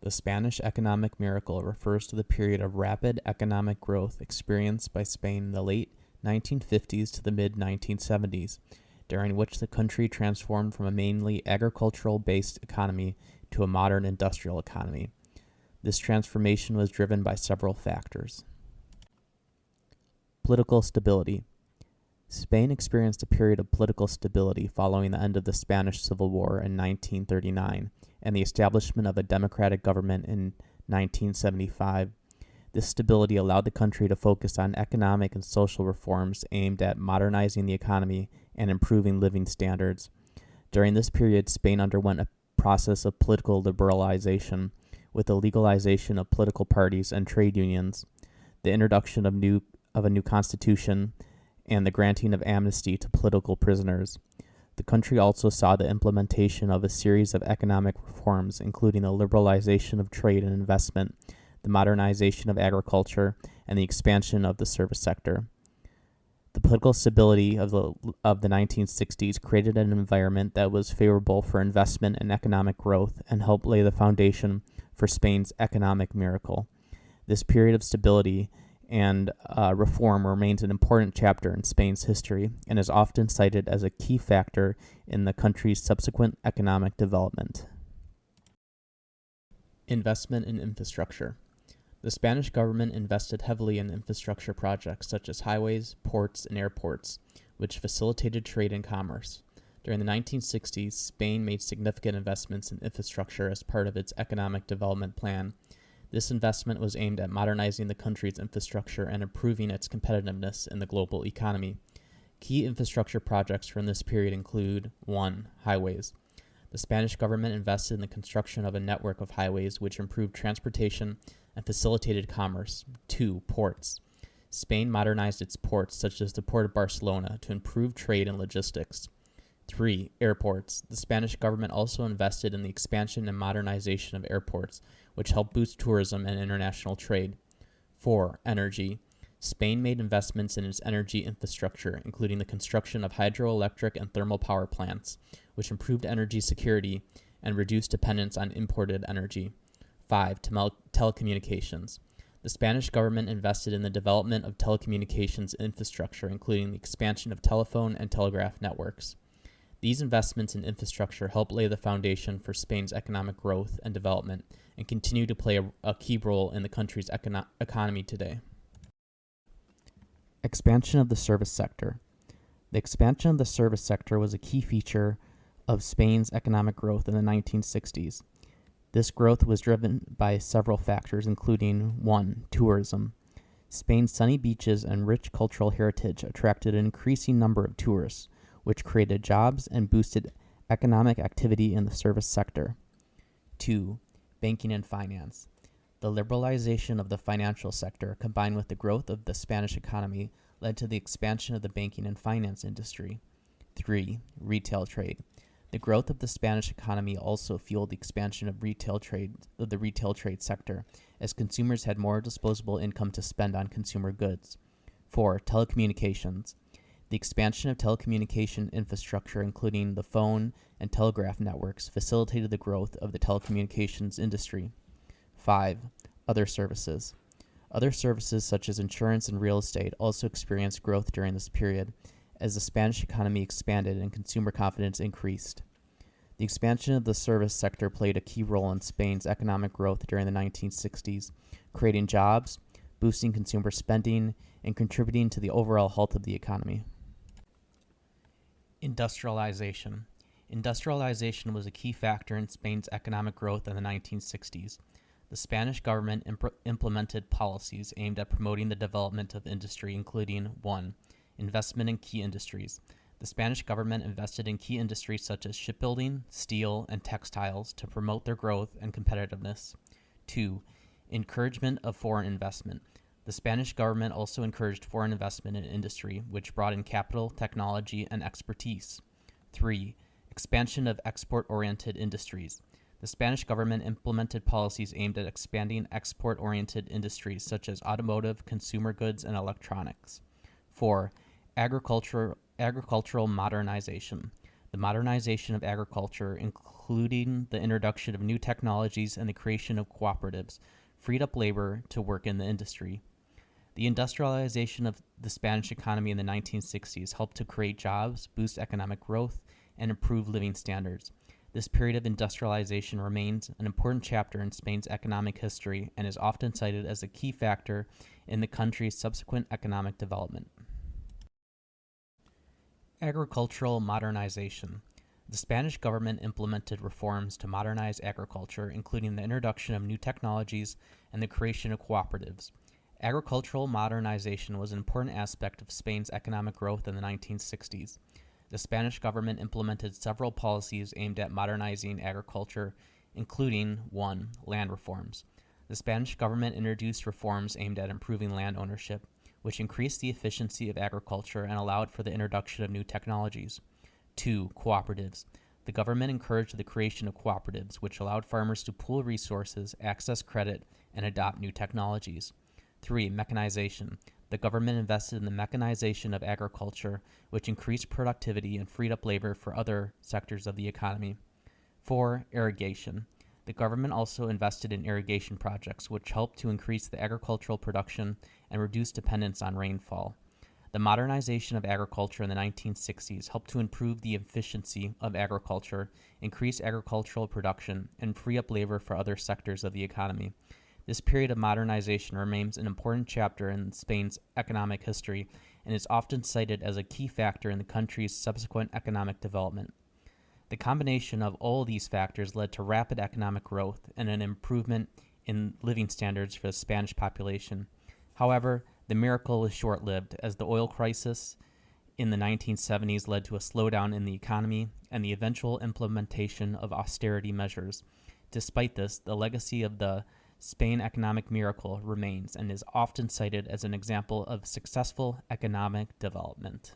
The Spanish economic miracle refers to the period of rapid economic growth experienced by Spain in the late 1950s to the mid-1970s, during which the country transformed from a mainly agricultural-based economy to a modern industrial economy. This transformation was driven by several factors. Political stability. Spain experienced a period of political stability following the end of the Spanish Civil War in 1939 and the establishment of a democratic government in 1975. This stability allowed the country to focus on economic and social reforms aimed at modernizing the economy and improving living standards. During this period, Spain underwent a process of political liberalization with the legalization of political parties and trade unions, the introduction of a new constitution, and the granting of amnesty to political prisoners. The country also saw the implementation of a series of economic reforms, including the liberalization of trade and investment, the modernization of agriculture, and the expansion of the service sector. The political stability of the 1960s created an environment that was favorable for investment and economic growth and helped lay the foundation for Spain's economic miracle. This period of stability and reform remains an important chapter in Spain's history and is often cited as a key factor in the country's subsequent economic development. Investment in infrastructure. The Spanish government invested heavily in infrastructure projects such as highways, ports, and airports, which facilitated trade and commerce. During the 1960s, Spain made significant investments in infrastructure as part of its economic development plan. This investment was aimed at modernizing the country's infrastructure and improving its competitiveness in the global economy. Key infrastructure projects from this period include 1. Highways. The Spanish government invested in the construction of a network of highways which improved transportation and facilitated commerce. 2. Ports. Spain modernized its ports, such as the Port of Barcelona, to improve trade and logistics. 3. Airports. The Spanish government also invested in the expansion and modernization of airports, which helped boost tourism and international trade. 4. Energy. Spain made investments in its energy infrastructure, including the construction of hydroelectric and thermal power plants, which improved energy security and reduced dependence on imported energy. 5. Telecommunications. The Spanish government invested in the development of telecommunications infrastructure, including the expansion of telephone and telegraph networks. These investments in infrastructure help lay the foundation for Spain's economic growth and development and continue to play a key role in the country's economy today. Expansion of the service sector. The expansion of the service sector was a key feature of Spain's economic growth in the 1960s. This growth was driven by several factors, including 1. Tourism. Spain's sunny beaches and rich cultural heritage attracted an increasing number of tourists, which created jobs and boosted economic activity in the service sector. 2. Banking and finance. The liberalization of the financial sector, combined with the growth of the Spanish economy, led to the expansion of the banking and finance industry. 3. Retail trade. The growth of the Spanish economy also fueled the expansion of the retail trade sector, as consumers had more disposable income to spend on consumer goods. 4. Telecommunications. The expansion of telecommunication infrastructure, including the phone and telegraph networks, facilitated the growth of the telecommunications industry. 5. Other services. Other services such as insurance and real estate also experienced growth during this period, as the Spanish economy expanded and consumer confidence increased. The expansion of the service sector played a key role in Spain's economic growth during the 1960s, creating jobs, boosting consumer spending, and contributing to the overall health of the economy. Industrialization. Industrialization was a key factor in Spain's economic growth in the 1960s. The Spanish government implemented policies aimed at promoting the development of industry, including 1. Investment in key industries. The Spanish government invested in key industries such as shipbuilding, steel, and textiles to promote their growth and competitiveness. 2. Encouragement of foreign investment. The Spanish government also encouraged foreign investment in industry, which brought in capital, technology, and expertise. 3. Expansion of export-oriented industries. The Spanish government implemented policies aimed at expanding export-oriented industries such as automotive, consumer goods, and electronics. 4. Agricultural modernization. the modernization of agriculture, including the introduction of new technologies and the creation of cooperatives, freed up labor to work in the industry. The industrialization of the Spanish economy in the 1960s helped to create jobs, boost economic growth, and improve living standards. This period of industrialization remains an important chapter in Spain's economic history and is often cited as a key factor in the country's subsequent economic development. Agricultural modernization. The Spanish government implemented reforms to modernize agriculture, including the introduction of new technologies and the creation of cooperatives. Agricultural modernization was an important aspect of Spain's economic growth in the 1960s. The Spanish government implemented several policies aimed at modernizing agriculture, including 1. Land reforms. The Spanish government introduced reforms aimed at improving land ownership, which increased the efficiency of agriculture and allowed for the introduction of new technologies. 2. Cooperatives. The government encouraged the creation of cooperatives, which allowed farmers to pool resources, access credit, and adopt new technologies. 3. Mechanization. The government invested in the mechanization of agriculture, which increased productivity and freed up labor for other sectors of the economy. 4. Irrigation. The government also invested in irrigation projects, which helped to increase the agricultural production and reduce dependence on rainfall. The modernization of agriculture in the 1960s helped to improve the efficiency of agriculture, increase agricultural production, and free up labor for other sectors of the economy. This period of modernization remains an important chapter in Spain's economic history and is often cited as a key factor in the country's subsequent economic development. The combination of all these factors led to rapid economic growth and an improvement in living standards for the Spanish population. However, the miracle was short-lived, as the oil crisis in the 1970s led to a slowdown in the economy and the eventual implementation of austerity measures. Despite this, the legacy of the Spain economic miracle remains and is often cited as an example of successful economic development.